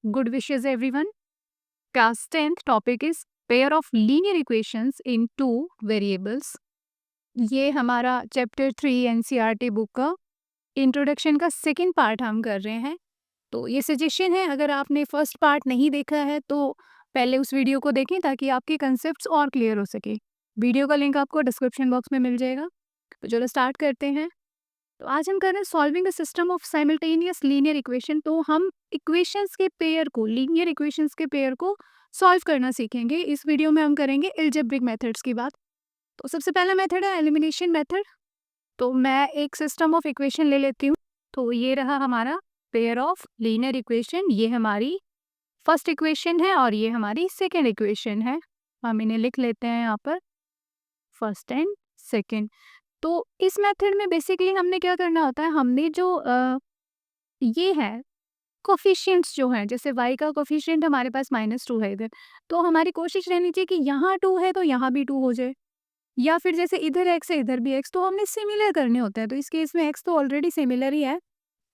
Good wishes everyone. Class 10th topic is pair of linear equations in two variables. ये हमारा chapter 3 NCERT book का introduction का second part हम कर रहे हैं। तो ये सजेशन है, अगर आपने फर्स्ट पार्ट नहीं देखा है तो पहले उस वीडियो को देखें ताकि आपके कंसेप्ट्स और क्लियर हो सके। वीडियो का लिंक आपको डिस्क्रिप्शन बॉक्स में मिल जाएगा। तो चलो स्टार्ट करते हैं। तो आज हम कर रहे हैं solving a system of simultaneous linear equation. तो हम इक्वेशंस के पेयर को, लीनियर इक्वेशंस के पेयर को सॉल्व करना सीखेंगे। इस वीडियो में हम करेंगे अलजेब्रिक मेथड्स की बात। तो सबसे पहला मेथड है एलिमिनेशन मेथड। तो मैं एक सिस्टम ऑफ इक्वेशन ले लेती हूँ। तो ये रहा हमारा पेयर ऑफ लीनियर इक्वेशन। ये हमारी फर्स्ट इक्वेशन है और ये हमारी सेकेंड इक्वेशन है। हम इन्हें लिख लेते हैं यहाँ पर, फर्स्ट एंड सेकेंड। तो इस मेथड में बेसिकली हमने क्या करना होता है, हमने जो ये है कोफिशिएंट्स जो हैं, जैसे y का कोफिशिएंट हमारे पास -2 है इधर, तो हमारी कोशिश रहनी चाहिए कि यहाँ 2 है तो यहाँ भी 2 हो जाए, या फिर जैसे इधर x है इधर भी x, तो हमने सिमिलर करने होते हैं। तो इस केस में x तो ऑलरेडी सिमिलर ही है,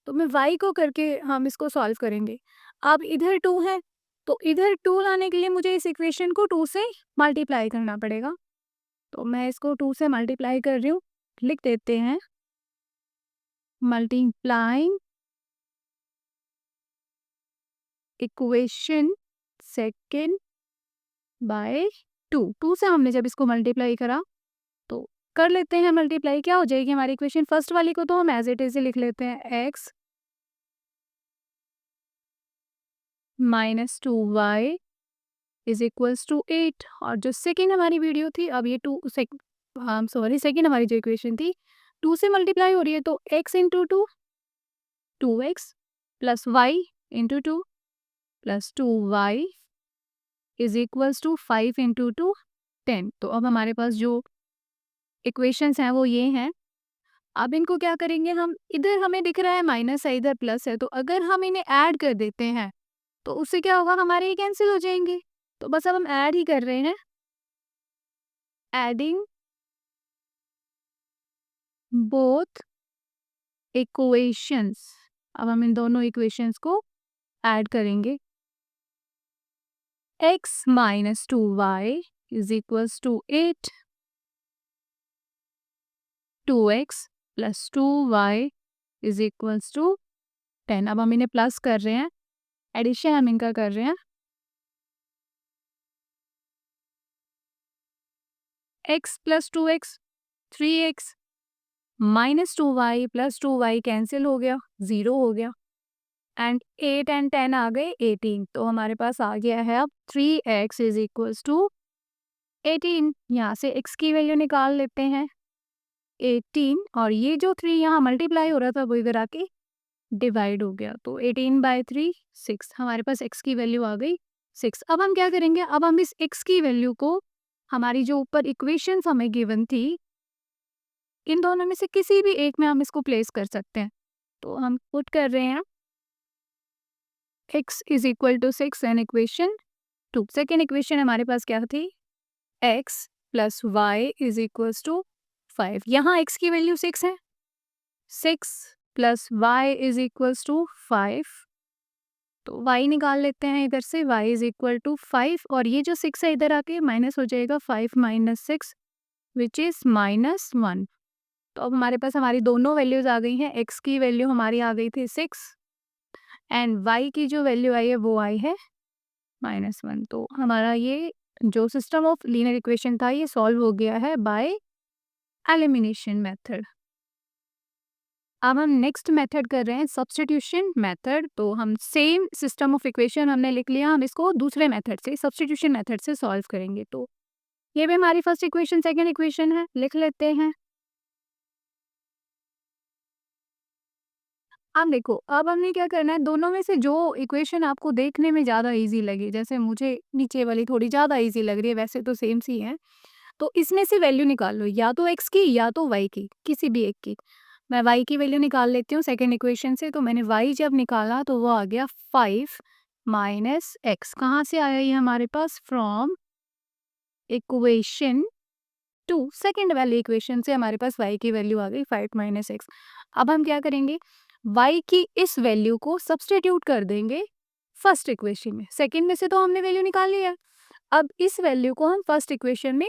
तो मैं y को करके हम इसको सॉल्व करेंगे। अब इधर 2 है तो इधर 2 लाने के लिए मुझे इस इक्वेशन को 2 से मल्टीप्लाई करना पड़ेगा। तो मैं इसको 2 से मल्टीप्लाई कर रही हूँ, लिख देते हैं मल्टीप्लाइंग इक्वेशन सेकेंड बाय 2 से हमने जब इसको मल्टीप्लाई करा तो कर लेते हैं मल्टीप्लाई। क्या हो जाएगी हमारी इक्वेशन? फर्स्ट वाली को तो हम एज इट इज लिख लेते हैं, x minus 2y is equals to 8। और जो सेकेंड हमारी वीडियो थी, अब ये सेकेंड हमारी जो इक्वेशन थी 2 से मल्टीप्लाई हो रही है, तो x into 2 2x plus y into 2 plus 2y is equals to 5 into 2 10। तो अब हमारे पास जो इक्वेशंस हैं वो ये हैं। अब इनको क्या करेंगे हम, इधर हमें दिख रहा है माइनस है इधर प्लस है, तो अगर हम इन्हें ऐड कर देते हैं तो उससे क्या होगा, हमारे ये कैंसिल हो जाएंगे। तो बस अब हम ऐड ही कर रहे हैं, एडिंग बोथ इक्वेशंस। अब हम इन दोनों इक्वेशंस को ऐड करेंगे। x minus 2y is equals to 8, 2x plus 2y is equals to 10। अब हम इन्हें प्लस कर रहे हैं, एडिशन हम इनका कर रहे हैं। x plus 2x 3x minus 2y plus 2y cancel हो गया, 0 हो गया, एंड 8 एंड 10 आ गए 18। तो हमारे पास आ गया है अब 3x इज इक्वल्स टू 18। यहाँ से x की वैल्यू निकाल लेते हैं 18, और ये जो 3 यहाँ मल्टीप्लाई हो रहा था वो इधर आके डिवाइड हो गया, तो 18/3 6। हमारे पास x की वैल्यू आ गई 6। अब हम क्या करेंगे, अब हम इस x की वैल्यू को, हमारी जो ऊपर इक्वेशंस हमें गिवन थी, इन दोनों में से किसी भी एक में हम इसको प्लेस कर सकते हैं। तो हम पुट कर रहे हैं x is equal to 6 and equation 2। Second equation हमारे पास क्या थी, x plus Y is equals to 5। यहाँ x की वैल्यू 6 है, 6 plus Y is equals to 5। तो y निकाल लेते हैं इधर से, y इज इक्वल टू 5, और ये जो 6 है इधर आके माइनस हो जाएगा, 5 माइनस 6 विच इज -1। तो अब हमारे पास हमारी दोनों वैल्यूज आ गई हैं। x की वैल्यू हमारी आ गई थी 6 एंड y की जो वैल्यू आई है वो आई है -1। तो हमारा ये जो सिस्टम ऑफ लीनियर इक्वेशन था ये सॉल्व हो गया है बाय एलिमिनेशन मेथड। अब हम नेक्स्ट मेथड कर रहे हैं सब्स्टिट्यूशन मेथड। तो हम सेम सिस्टम ऑफ इक्वेशन हमने लिख लिया, हम इसको दूसरे मेथड से, सब्स्टिट्यूशन मेथड से सॉल्व करेंगे। तो ये भी हमारी फर्स्ट इक्वेशन सेकंड इक्वेशन है, लिख लेते हैं। अब देखो, अब हमने क्या करना है, दोनों में से जो इक्वेशन आपको देखने में ज़्यादा इजी लगे, जैसे मुझे नीचे वाली थोड़ी ज़्यादा इजी लग रही है, वैसे तो सेम सी है, तो इसमें से वैल्यू निकाल लो, या तो x की या तो y की, किसी भी एक की। मैं y की वैल्यू निकाल लेती हूँ सेकेंड इक्वेशन से। तो मैंने y जब निकाला तो वो आ गया 5 माइनस एक्स। कहाँ से आया ये हमारे पास? फ्रॉम इक्वेशन 2, सेकेंड वाली इक्वेशन से हमारे पास y की वैल्यू आ गई 5 माइनस एक्स। अब हम क्या करेंगे, y की इस वैल्यू को सब्सटीट्यूट कर देंगे फर्स्ट इक्वेशन में, सेकंड में से तो हमने वैल्यू निकाल लिया। अब इस वैल्यू को हम फर्स्ट इक्वेशन में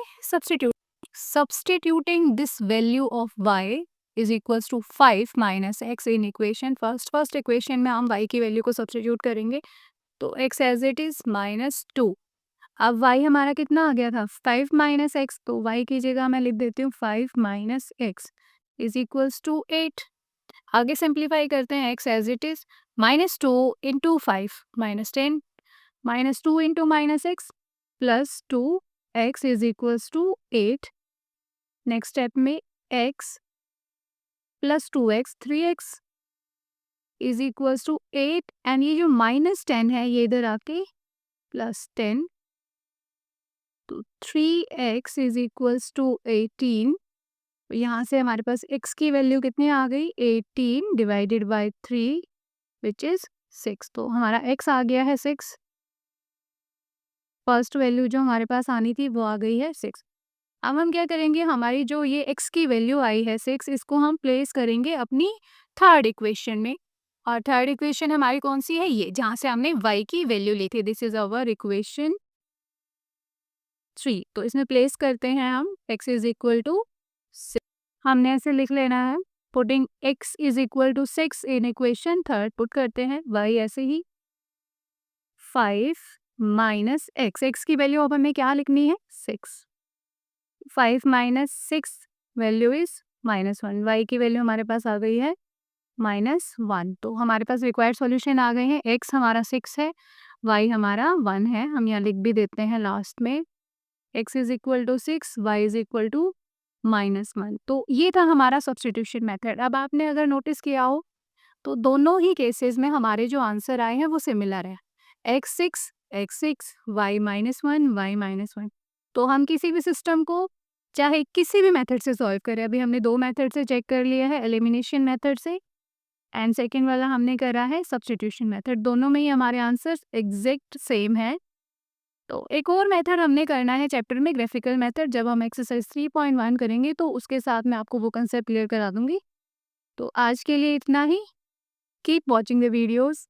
substituting this value of y is equals to 5 minus X in equation first equation में हम y की वैल्यू को सब्स्टिट्यूट करेंगे तो x एज इट इज -2। अब y हमारा कितना आ गया था 5 माइनस एक्स, तो y की जगह मैं लिख देती हूँ 5 minus X is equals to 8। आगे सिंप्लीफाई करते हैं x as it is -2 into 5 -10 -2 into -x plus 2x is equals to 8। Next step में x plus 2x 3x is equals to 8 and ये जो -10 है ये इधर आके प्लस 10, तो 3x इज इक्वल्स टू 18। यहाँ से हमारे पास x की वैल्यू कितनी आ गई 18 डिवाइडेड बाय 3 विच इज 6। तो हमारा x आ गया है 6। फर्स्ट वैल्यू जो हमारे पास आनी थी वो आ गई है 6। अब हम क्या करेंगे, हमारी जो ये x की वैल्यू आई है 6, इसको हम प्लेस करेंगे अपनी थर्ड इक्वेशन में। और थर्ड इक्वेशन हमारी कौन सी है, ये जहाँ से हमने y की वैल्यू ली थी। This is our equation 3। तो इसमें प्लेस करते हैं हम x इज इक्वल टू 6। हमने ऐसे लिख लेना है, putting x is equal to 6 in equation third, put करते हैं y ऐसे ही 5 माइनस x की वैल्यू अब हमें क्या लिखनी है 6। 5 माइनस 6 वैल्यू इज -1। y की वैल्यू हमारे पास आ गई है -1। तो हमारे पास रिक्वायर्ड सॉल्यूशन आ गए हैं। x हमारा 6 है, y हमारा 1 है। हम यहाँ लिख भी देते हैं लास्ट में x is equal to 6, y is equal to -1। तो ये था हमारा सब्स्टिट्यूशन मेथड। अब आपने अगर नोटिस किया हो तो दोनों ही केसेस में हमारे जो आंसर आए हैं वो सिमिलर है, x6 y -1 y -1। तो हम किसी भी सिस्टम को चाहे किसी भी मेथड से सॉल्व करें, अभी हमने 2 मेथड से चेक कर लिया है, एलिमिनेशन मेथड से एंड सेकेंड वाला हमने करा है सब्स्टिट्यूशन मेथड। दोनों में ही हमारे आंसर एग्जैक्ट सेम है। तो एक और मेथड हमने करना है चैप्टर में, ग्राफिकल मेथड। जब हम एक्सरसाइज 3.1 करेंगे तो उसके साथ मैं आपको वो कंसेप्ट क्लियर करा दूंगी। तो आज के लिए इतना ही। Keep watching the videos.